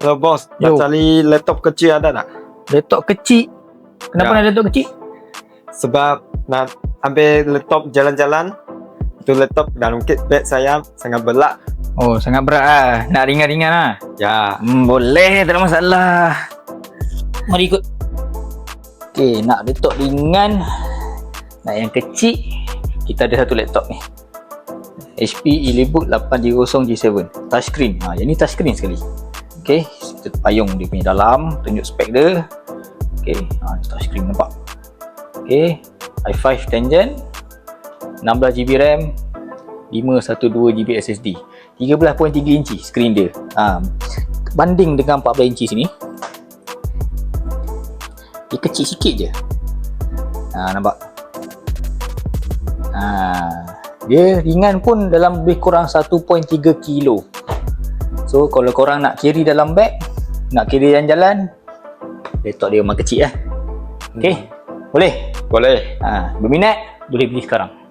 So bos, Yo. nak cari laptop kecil ada tak? Laptop kecil. Kenapa nak laptop kecil? Sebab nak ambil laptop jalan-jalan. Tu laptop dalam kit bag saya sangat berat. Oh, sangat berat lah. Nak ringan-ringan lah. Ya. Boleh, tak ada masalah. Mari ikut. Okay, nak laptop ringan, nak yang kecil, kita ada satu laptop ni. HP EliteBook 800G7 touchscreen. Yang ni touchscreen sekali. Okay, kita payung dia punya dalam, tunjuk spek dia. Okay, touchscreen nampak. Okay, i5 Tangent, 16GB RAM, 512GB SSD, 13.3 inci skrin dia. Banding dengan 14 inci sini, dia kecil sikit je. Nampak? Dia ringan pun dalam lebih kurang 1.3 kilo. So kalau korang nak carry dalam beg, nak carry jalan-jalan, laptop dia memang kecil lah. Okay, boleh? Boleh. Berminat boleh beli sekarang.